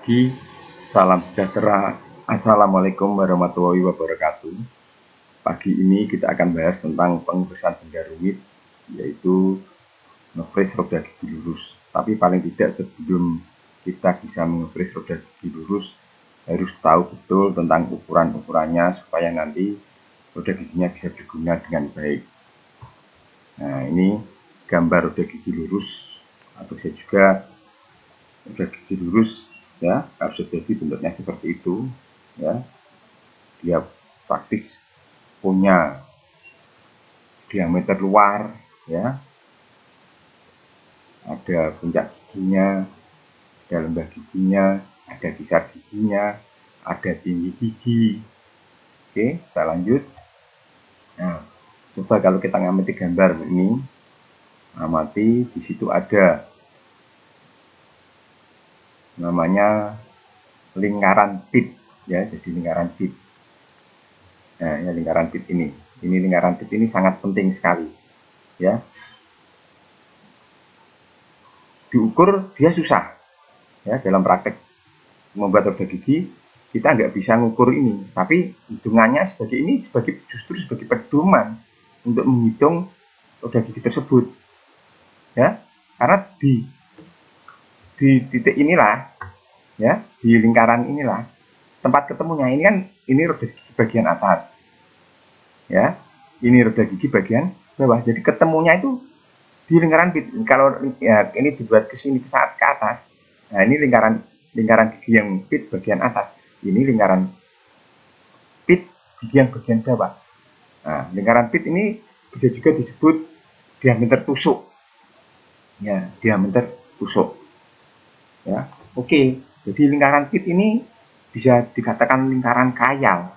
pagi, salam sejahtera, Assalamualaikum warahmatullahi wabarakatuh. Pagi ini kita akan bahas tentang pengurusan benda rumit, yaitu nge-freeze roda gigi lurus. Tapi paling tidak sebelum kita bisa nge-freeze roda gigi lurus, harus tahu betul tentang ukuran-ukurannya supaya nanti roda giginya bisa berguna dengan baik. Nah, ini gambar roda gigi lurus, atau bisa juga roda gigi lurus, ya, harus jadi bentuknya seperti itu, ya. Dia praktis punya diameter luar, ya, ada puncak giginya, ada lembah giginya, ada kisar giginya, ada tinggi gigi. Oke, kita lanjut. Nah, coba kalau kita ngamati gambar ini, amati di situ ada namanya lingkaran pit, ya, jadi lingkaran pit. Nah, ya, lingkaran pit ini lingkaran pit ini sangat penting sekali, ya. Diukur dia susah, ya, dalam praktek membuat roda gigi kita nggak bisa ngukur ini, tapi hitungannya justru sebagai pedoman untuk menghitung roda gigi tersebut, ya, karena di titik inilah, ya, di lingkaran inilah tempat ketemunya. Ini kan ini roda gigi bagian atas, ya, ini roda gigi bagian bawah, jadi ketemunya itu di lingkaran pit. Kalau ya, ini dibuat ke sini ke atas, nah ini lingkaran gigi yang pit bagian atas, ini lingkaran pit gigi yang bagian bawah. Nah, lingkaran pit ini bisa juga disebut diameter tusuk, ya, diameter tusuk, ya. Oke, jadi lingkaran pit ini bisa dikatakan lingkaran khayal,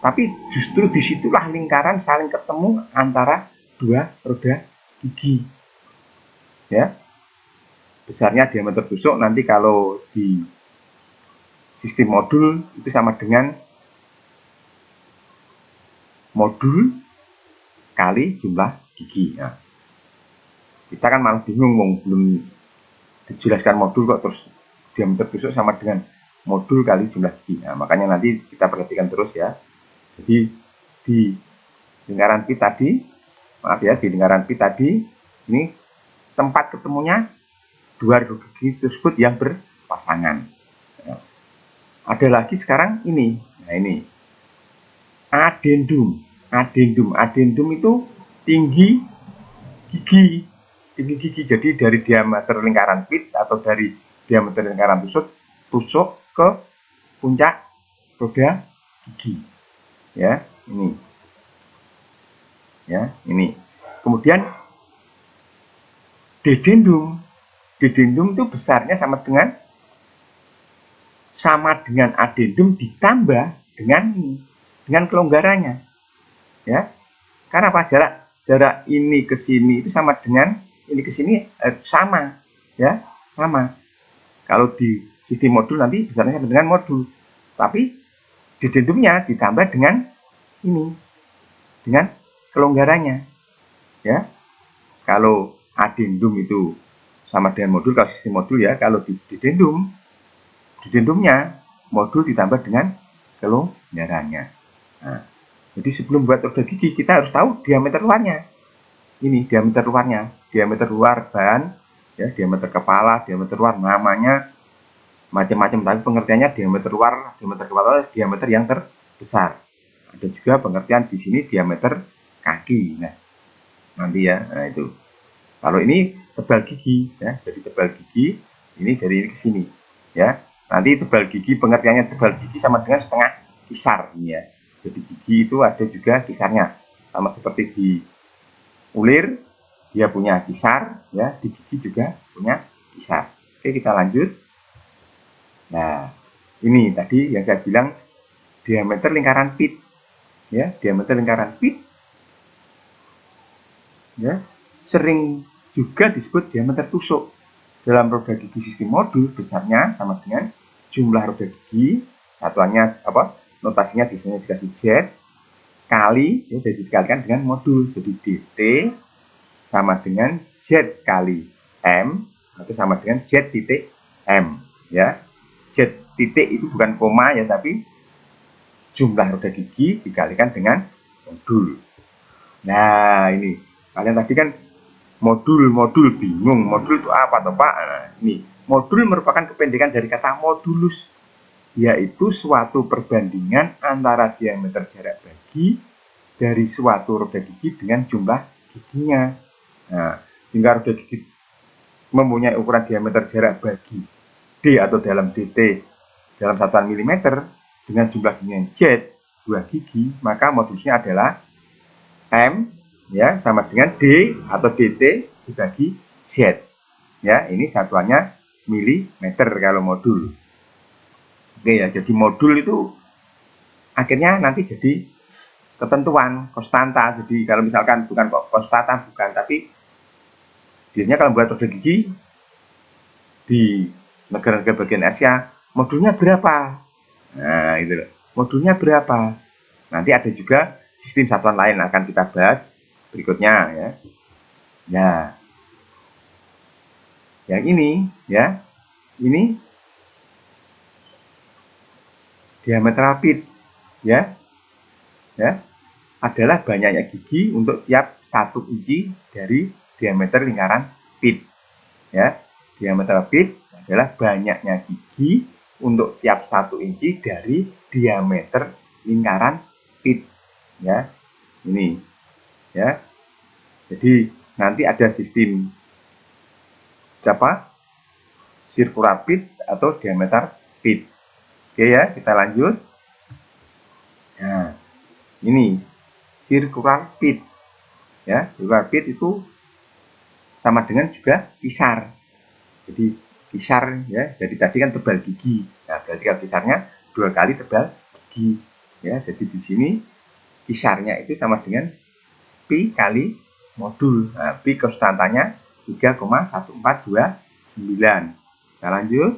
tapi justru disitulah lingkaran saling ketemu antara dua roda gigi, ya. Besarnya diameter tusuk nanti kalau di sistem modul itu sama dengan modul kali jumlah gigi. Nah, kita kan malah bingung, belum dijelaskan modul kok terus diameter tusuk sama dengan modul kali jumlah gigi. Nah, makanya nanti kita perhatikan terus, ya. Jadi di lingkaran pit tadi, di lingkaran pit tadi ini tempat ketemunya dua roda gigi tersebut yang berpasangan. Nah, ada lagi sekarang ini. Nah, ini adendum. Adendum itu tinggi gigi. Jadi dari diameter lingkaran pit atau dari diameter lingkaran tusuk ke puncak roda gigi. Ya, ini. Ya, ini. Kemudian dedendum. Dedendum itu besarnya sama dengan adendum ditambah dengan kelonggarannya, ya. Karena apa? Jarak ini ke sini itu sama dengan ini ke sini, sama, ya, sama. Kalau di sistem modul nanti besarnya sama dengan modul, tapi dedendumnya ditambah dengan ini, dengan kelonggarannya, ya. Kalau adendum itu sama dengan modul kalau sistem modul, ya. Kalau di dedendumnya modul ditambah dengan kelonggarannya. Nah, jadi sebelum buat roda gigi kita harus tahu diameter luarnya. Ini diameter luarnya, diameter luar ban, ya, diameter kepala, diameter luar, namanya macam-macam, tapi pengertiannya diameter luar, diameter kepala, diameter yang terbesar. Ada juga pengertian di sini diameter kaki. Nah, nanti, ya. Nah, itu. Kalau ini tebal gigi, ya, jadi tebal gigi ini dari ini ke sini, ya. Nanti tebal gigi, pengertiannya tebal gigi sama dengan setengah kisar, ya. Jadi gigi itu ada juga kisarnya, sama seperti di ulir dia punya kisar, ya, di gigi juga punya kisar. Oke, kita lanjut. Nah, ini tadi yang saya bilang diameter lingkaran pit, ya, diameter lingkaran pit, ya, sering juga disebut diameter tusuk. Dalam roda gigi sistem modul besarnya sama dengan jumlah roda gigi, satuannya apa? Notasinya biasanya dikasih Z kali, ya, jadi dikalikan dengan modul. Jadi dt sama dengan Z kali M atau sama dengan Z titik M, ya. Z titik itu bukan koma ya, tapi jumlah roda gigi dikalikan dengan modul. Nah, ini kalian tadi kan modul bingung, modul itu apa toh Pak? Nah, ini modul merupakan kependekan dari kata modulus, yaitu suatu perbandingan antara diameter jarak bagi dari suatu roda gigi dengan jumlah giginya. Nah, jika roda gigi mempunyai ukuran diameter jarak bagi D atau dalam dt dalam satuan milimeter dengan jumlah giginya Z 2 gigi, maka modulusnya adalah M ya sama dengan D atau dt dibagi Z. Ya, ini satuannya milimeter kalau modul. Oke ya, jadi modul itu akhirnya nanti jadi ketentuan konstanta. Jadi kalau misalkan bukan konstanta bukan, tapi biasanya kalau buat roda gigi di negara-negara bagian Asia modulnya berapa? Nah, itu loh. Modulnya berapa? Nanti ada juga sistem satuan lain akan kita bahas berikutnya ya. Nah, yang ini ya, ini diameter pit ya, adalah banyaknya gigi untuk tiap 1 inci dari diameter lingkaran pit ya. Diameter pit adalah banyaknya gigi untuk tiap 1 inci dari diameter lingkaran pit ya. Ini ya. Jadi nanti ada sistem apa? Circular pit atau diameter pit. Oke ya, kita lanjut. Nah, ini circular pit ya. Circular pit itu sama dengan juga pisar. Jadi pisar ya, jadi tadi kan tebal gigi. Nah, berarti kalau pisarnya 2 kali tebal gigi ya. Jadi di sini pisarnya itu sama dengan pi kali modul. Nah, pi konstantanya 3,1429. Kita lanjut.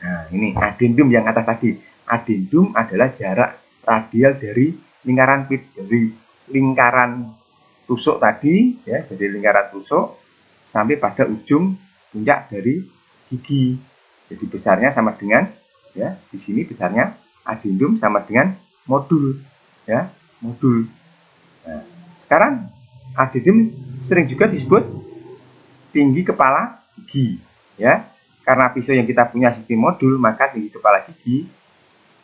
Nah, ini adendum yang atas tadi. Adendum adalah jarak radial dari lingkaran pit, dari lingkaran tusuk tadi ya, jadi lingkaran tusuk sampai pada ujung puncak dari gigi. Jadi besarnya sama dengan ya, di sini besarnya adendum sama dengan modul ya, modul. Nah, sekarang adendum sering juga disebut tinggi kepala gigi ya. Karena pisau yang kita punya sistem modul, maka tinggi kepala gigi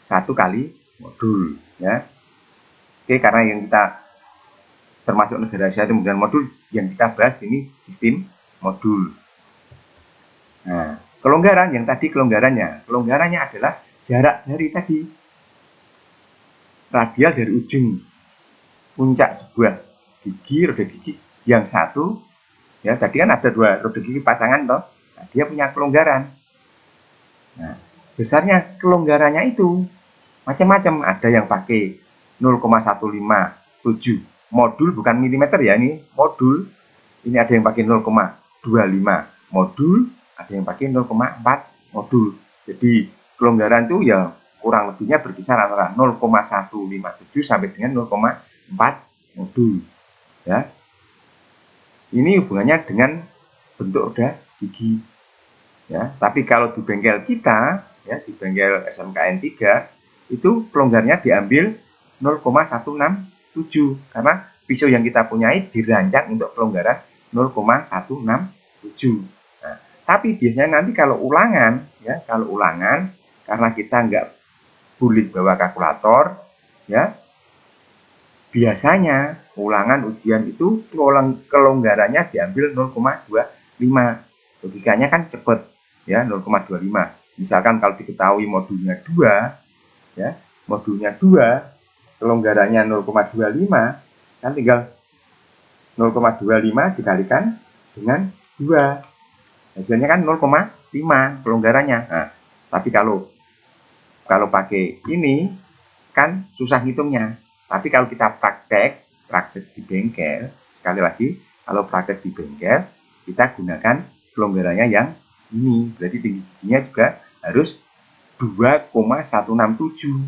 1 kali modul ya. Oke, karena yang kita termasuk negara Asia itu menggunakan modul, yang kita bahas ini sistem modul. Nah, kelonggaran yang tadi kelonggarannya adalah jarak dari tadi radial dari ujung puncak sebuah gigi, roda gigi yang satu ya, tadi kan ada 2 roda gigi pasangan toh. Nah, dia punya kelonggaran. Nah, besarnya kelonggarannya itu macam-macam. Ada yang pakai 0,157 modul, bukan milimeter ya, ini modul. Ini ada yang pakai 0,25 modul, ada yang pakai 0,4 modul. Jadi kelonggaran itu ya kurang lebihnya berkisar antara 0,157 sampai dengan 0,4 modul. Ya. Ini hubungannya dengan bentuk roda gigi. Ya, tapi kalau di bengkel kita, ya di bengkel SMKN 3 itu kelonggarnya diambil 0,167 karena pisau yang kita punyai dirancang untuk kelonggaran 0,167. Nah, tapi biasanya nanti kalau ulangan, ya kalau ulangan karena kita nggak boleh bawa kalkulator, ya biasanya ulangan ujian itu kelonggarannya diambil 0,25. Logikanya kan cepat. Ya 0,25. Misalkan kalau diketahui modulnya 2 ya, modulnya 2 kelonggarannya 0,25 kan tinggal 0,25 dikalikan dengan 2 hasilnya kan 0,5 kelonggarannya. Nah, tapi kalau pakai ini kan susah hitungnya. Tapi kalau kita praktek di bengkel, sekali lagi kalau praktek di bengkel kita gunakan kelonggarannya yang ini, berarti tinggi giginya juga harus 2,167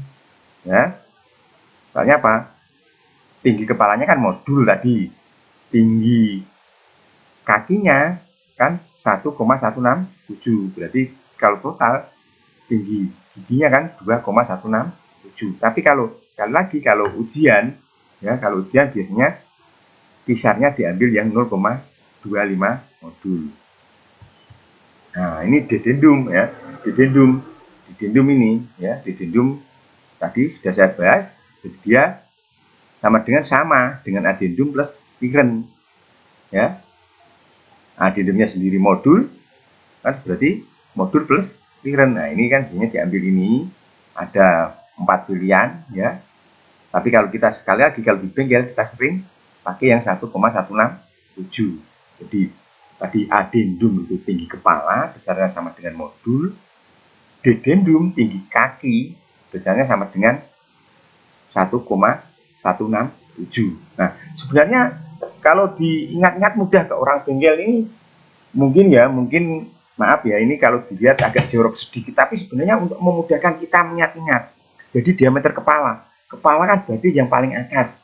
ya. Soalnya apa? Tinggi kepalanya kan modul tadi, tinggi kakinya kan 1,167, berarti kalau total tinggi giginya kan 2,167. Tapi kalau sekali lagi kalau ujian ya, kalau ujian biasanya pisarnya diambil yang 0,25 modul. Nah, ini dedendum ya. Dedendum ini ya, dedendum tadi sudah saya bahas, dia sama dengan adendum plus piren ya. Adendumnya sendiri modul kan berarti modul plus piren. Nah, ini kan biasanya diambil ini ada 4 pilihan ya. Tapi kalau kita sekali lagi kalau di bengkel kita sering pakai yang 1,167. Jadi tadi adendum itu tinggi kepala besarnya sama dengan modul, dedendum tinggi kaki besarnya sama dengan 1,167. Nah, sebenarnya kalau diingat-ingat mudah ke orang bengkel ini mungkin maaf ya, ini kalau dilihat agak jorok sedikit, tapi sebenarnya untuk memudahkan kita mengingat-ingat. Jadi diameter kepala kan berarti yang paling atas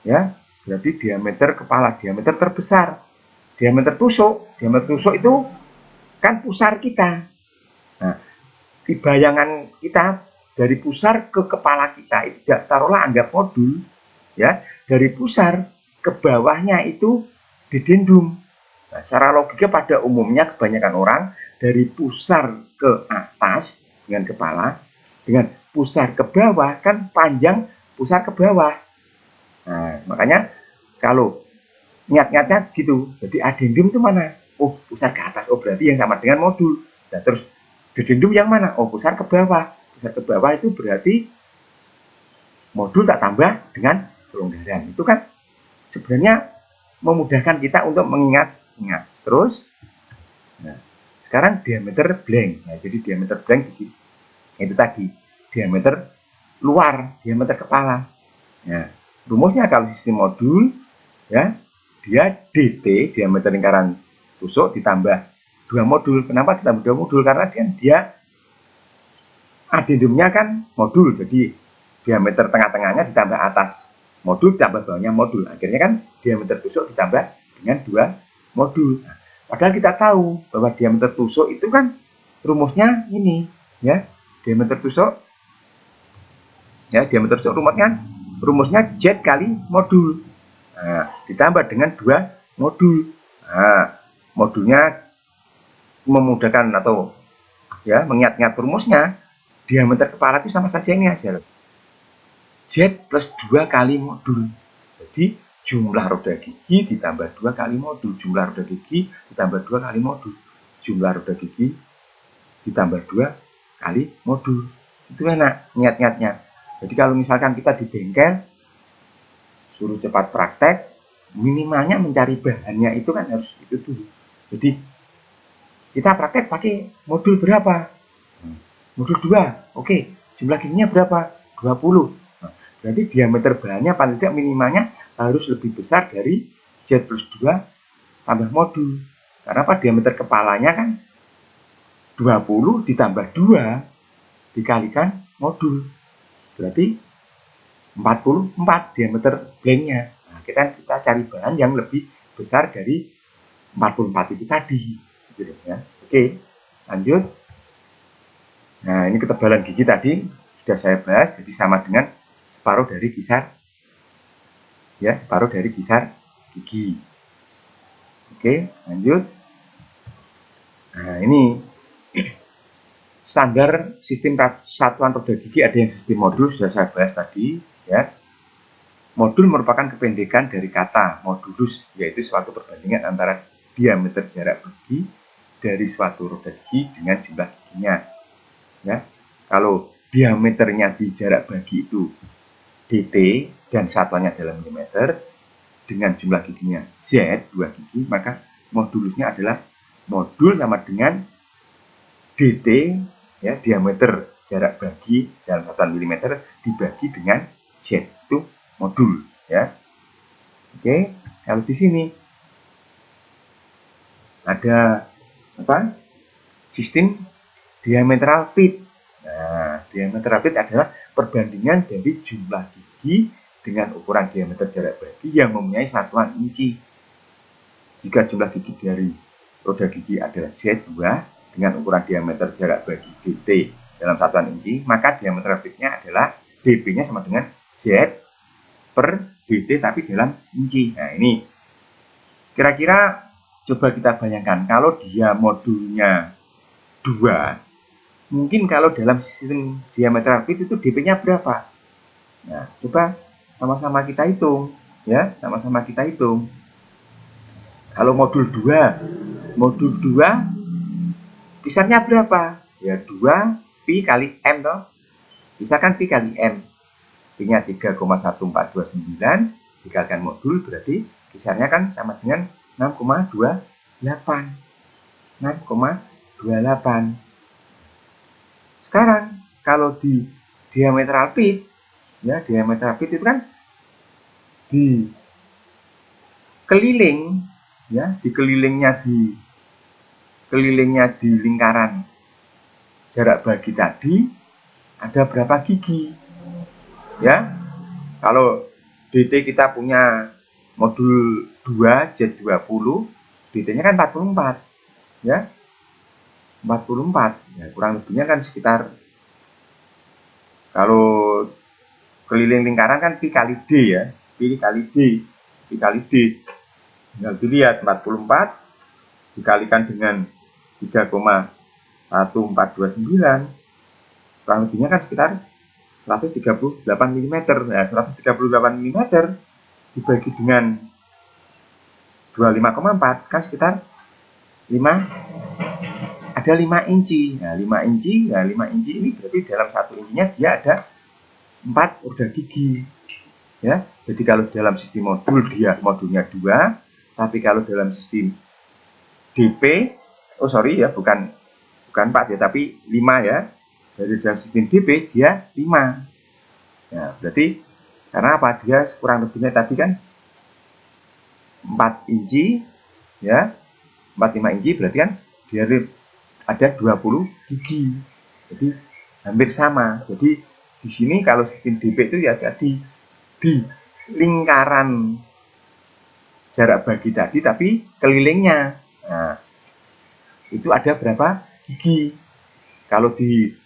ya, berarti diameter kepala, diameter terbesar. Diameter tusuk itu kan pusar kita. Nah, di bayangan kita dari pusar ke kepala kita itu taruhlah anggap modul ya, dari pusar ke bawahnya itu dedendum. Nah, secara logika pada umumnya kebanyakan orang dari pusar ke atas dengan kepala, dengan pusar ke bawah kan panjang pusar ke bawah. Nah, makanya kalau niat-niatnya gitu, jadi adendum itu mana? Oh, pusar ke atas, oh berarti yang sama dengan modul. Nah, terus dedendum yang mana? Oh, pusar ke bawah. Pusar ke bawah itu berarti modul tak tambah dengan kelonggaran. Itu kan sebenarnya memudahkan kita untuk mengingat-ingat. Terus, nah, sekarang diameter blank. Nah, jadi diameter blank di sini itu tadi diameter luar, diameter kepala. Nah, rumusnya kalau sistem modul ya, dia DT diameter lingkaran tusuk ditambah 2 modul. Kenapa ditambah 2 modul? Karena dia adendumnya kan modul, jadi diameter tengah-tengahnya ditambah atas modul ditambah bawahnya modul. Akhirnya kan diameter tusuk ditambah dengan 2 modul. Nah, padahal kita tahu bahwa diameter tusuk itu kan rumusnya ini ya, diameter tusuk ya, diameter tusuk rumusnya Z kali modul. Nah, ditambah dengan 2 modul. Nah, modulnya memudahkan atau ya mengingat-ingat rumusnya, diameter kepala itu sama saja ini aja. Z plus 2 kali modul. Jadi jumlah roda gigi ditambah 2 kali modul. Jumlah roda gigi ditambah 2 kali modul. Jumlah roda gigi ditambah 2 kali modul. Itu enak niat-niatnya. Jadi kalau misalkan kita di bengkel suruh cepat praktek, minimalnya mencari bahannya itu kan harus itu dulu. Jadi kita praktek pakai modul berapa? Modul 2. Oke, jumlah giginya berapa? 20. Nah, berarti diameter bahannya paling tidak minimalnya harus lebih besar dari Z plus 2 tambah modul. Karena apa? Diameter kepalanya kan 20 ditambah 2 dikalikan modul. Berarti 44 diameter blanknya. Nah, kita cari bahan yang lebih besar dari 44 itu tadi. Gitu, ya. Oke, lanjut. Nah, ini ketebalan gigi tadi sudah saya bahas, jadi sama dengan separuh dari kisar ya, separuh dari kisar gigi. Oke, lanjut. Nah, ini standar sistem satuan roda gigi ada yang sistem modul, sudah saya bahas tadi ya. Modul merupakan kependekan dari kata modulus, yaitu suatu perbandingan antara diameter jarak bagi dari suatu roda gigi dengan jumlah giginya. Ya, kalau diameternya di jarak bagi itu dt dan satuannya dalam milimeter dengan jumlah giginya z 2 gigi, maka modulusnya adalah modul sama dengan dt ya, diameter jarak bagi dalam satuan milimeter dibagi dengan z, itu modul ya. Oke, kalau di sini ada apa? Sistem diametral fit. Nah, diametral fit adalah perbandingan dari jumlah gigi dengan ukuran diameter jarak bagi yang mempunyai satuan inci. Jika jumlah gigi dari roda gigi adalah Z2 dengan ukuran diameter jarak bagi dt dalam satuan inci, maka diameter pitnya adalah dp-nya sama dengan z per dt tapi dalam inci. Nah ini kira-kira coba kita bayangkan kalau dia modulnya 2, mungkin kalau dalam sistem diameter pit itu dp-nya berapa? Nah coba sama-sama kita hitung ya, sama-sama kita hitung. Kalau modul 2 pisarnya berapa? Ya 2 pi kali m toh. Pisahkan pi kali m. Pi-nya 3,1429 dikalikan modul berarti pisarnya kan sama dengan 6,28. 6,28. Sekarang kalau di diametral pit ya, diametral pit itu kan di keliling ya, dikelilingnya di lingkaran jarak bagi tadi ada berapa gigi ya. Kalau dt kita punya modul 2 Z20, dt-nya kan 44 ya, 44 ya, kurang lebihnya kan sekitar, kalau keliling lingkaran kan pi kali d ya, pi kali d. Tinggal dilihat 44 dikalikan dengan 3,1429, kurang lebihnya kan sekitar 138 mm. Nah, 138 mm dibagi dengan 25,4 kan sekitar 5, ada 5 inci. Nah, 5 inci ini berarti dalam 1 incinya dia ada 4 roda gigi. Ya, jadi kalau dalam sistem modul dia modulnya 2, tapi kalau dalam sistem DP, bukan 4 ya, tapi 5 ya. Dari dalam sistem DP dia 5. Nah, berarti karena apa? Dia kurang lebihnya tadi kan 4 inci ya. 45 inci berarti kan dia ada 20 gigi. Jadi hampir sama. Jadi di sini kalau sistem DP itu ya tadi di lingkaran jarak bagi tadi tapi kelilingnya. Nah, itu ada berapa gigi? Kalau di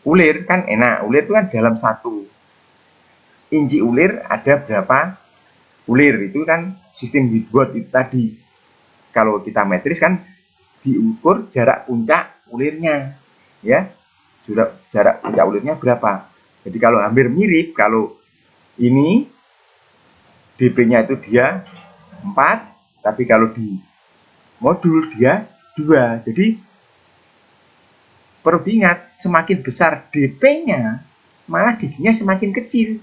ulir kan enak, ulir itu kan dalam 1 inci ulir ada berapa ulir, itu kan sistem Whitworth itu tadi. Kalau kita metris kan diukur jarak puncak ulirnya ya, jarak puncak ulirnya berapa. Jadi kalau hampir mirip, kalau ini dp-nya itu dia 4, tapi kalau di modul dia 2. Jadi perlu diingat, semakin besar dp-nya malah giginya semakin kecil.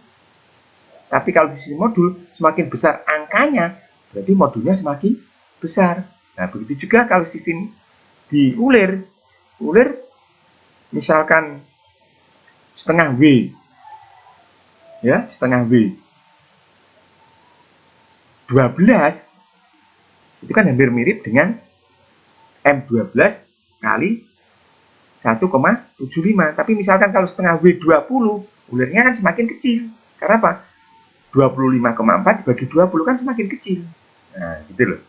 Tapi kalau di sistem modul semakin besar angkanya, berarti modulnya semakin besar. Nah, begitu juga kalau sistem di ulir misalkan setengah W ya, setengah W 12 itu kan hampir mirip dengan M12 kali 1,75. Tapi misalkan kalau setengah W20, ulirnya kan semakin kecil. Karena apa? 25,4 dibagi 20 kan semakin kecil. Nah, gitu loh.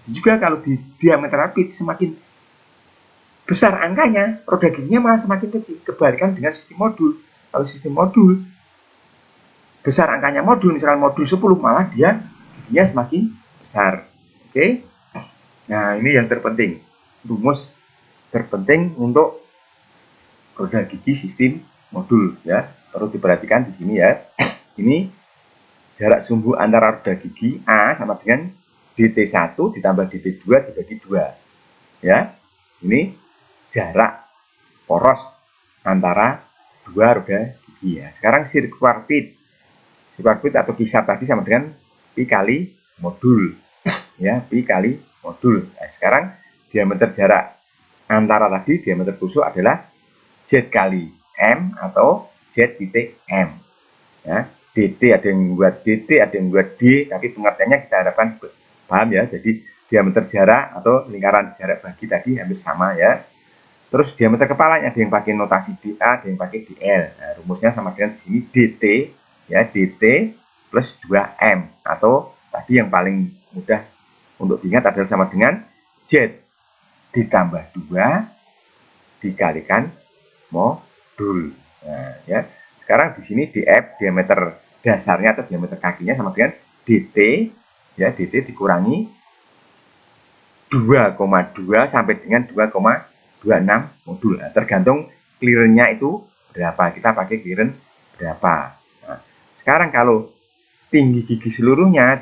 Juga kalau di diameter pit semakin besar angkanya, roda giginya malah semakin kecil. Kebalikan dengan sistem modul. Kalau sistem modul besar angkanya modul, misalkan modul 10, malah dia giginya semakin besar. Oke. Nah, ini yang terpenting. Rumus terpenting untuk roda gigi sistem modul ya. Perlu diperhatikan di sini ya. Ini jarak sumbu antara roda gigi A sama dengan dt1 ditambah dt2 dibagi 2 ya. Ini jarak poros antara dua roda gigi ya. Sekarang circular fit atau kisar tadi sama dengan pi kali modul ya, pi kali modul. Nah, sekarang diameter jarak antara tadi, diameter tusuk adalah z kali m atau z titik m ya. dt ada yang buat dt, ada yang buat d, tapi pengertiannya kita harapkan paham ya. Jadi diameter jarak atau lingkaran jarak bagi tadi hampir sama ya. Terus diameter kepalanya ada yang pakai notasi dA, ada yang pakai dl. Nah, rumusnya sama dengan di sini dt ya, dt plus 2m, atau tadi yang paling mudah untuk diingat adalah sama dengan z ditambah 2 dikalikan modul. Nah, ya. Sekarang di sini df diameter dasarnya atau diameter kakinya sama dengan dt, ya, dt dikurangi 2,2 sampai dengan 2,26 modul. Nah, tergantung clearance-nya itu berapa. Kita pakai clearance berapa. Nah, sekarang kalau tinggi gigi seluruhnya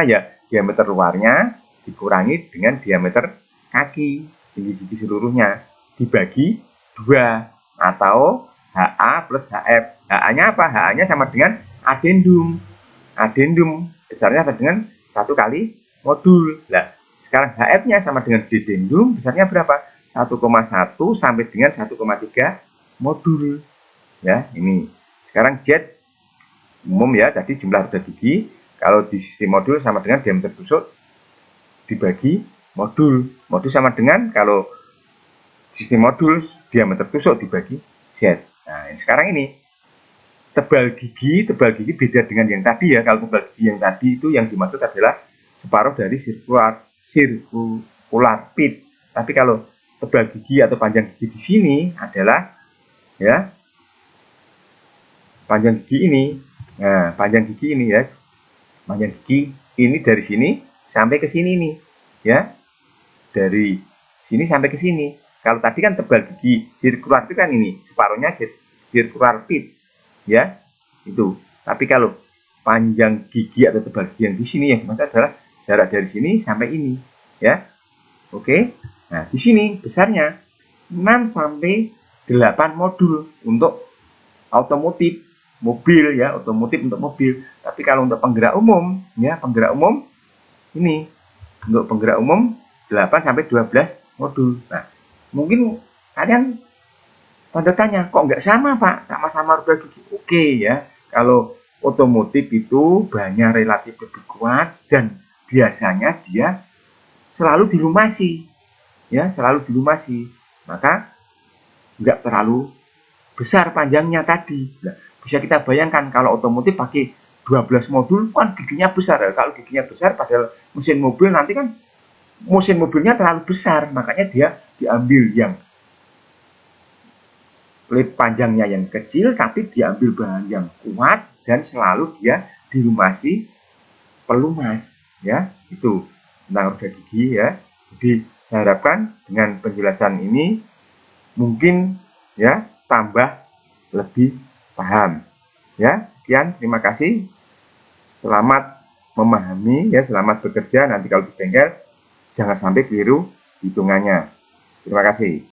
ya diameter luarnya dikurangi dengan diameter kaki tinggi gigi seluruhnya dibagi 2 atau HA plus HF. HA-nya apa? HA-nya sama dengan adendum. Adendum besarnya sama dengan 1 kali modul. Nah, sekarang HF-nya sama dengan dedendum besarnya berapa? 1,1 sampai dengan 1,3 modul. Ya, ini. Sekarang Z umum ya, tadi jumlah roda gigi. Kalau di sistem modul sama dengan diameter tusuk dibagi modul. Modul sama dengan kalau sistem modul diameter tusuk dibagi Z. Nah, sekarang ini tebal gigi beda dengan yang tadi ya. Kalau tebal gigi yang tadi itu yang dimaksud adalah separuh dari circular pit. Tapi kalau tebal gigi atau panjang gigi di sini adalah ya panjang gigi ini. Nah, panjang gigi ini ya. Panjang gigi ini dari sini sampai ke sini nih, ya. Dari sini sampai ke sini. Kalau tadi kan tebal gigi circular itu kan ini, separuhnya circular pit, ya. Itu. Tapi kalau panjang gigi atau tebal gigi yang di sini yang dimaksud adalah jarak dari sini sampai ini, ya. Oke. Nah, di sini besarnya 6 sampai 8 modul untuk otomotif mobil ya, otomotif untuk mobil. Tapi kalau untuk penggerak umum ya, penggerak umum ini untuk penggerak umum 8 sampai 12 modul. Nah, mungkin kalian tanda tanya, kok nggak sama Pak? Sama-sama roda gigi. Oke ya, kalau otomotif itu bahannya relatif lebih kuat dan biasanya dia selalu dilumasi ya, selalu dilumasi. Maka nggak terlalu besar panjangnya tadi. Nah, bisa kita bayangkan kalau otomotif pakai 12 modul kan giginya besar ya. Kalau giginya besar padahal mesin mobil nanti kan mesin mobilnya terlalu besar, makanya dia diambil yang panjangnya yang kecil tapi diambil bahan yang kuat dan selalu dia dilumasi pelumas ya. Itu tentang roda gigi ya. Jadi saya harapkan dengan penjelasan ini mungkin ya tambah lebih paham ya. Sekian, terima kasih, selamat memahami ya, selamat bekerja. Nanti kalau di bengkel jangan sampai keliru hitungannya. Terima kasih.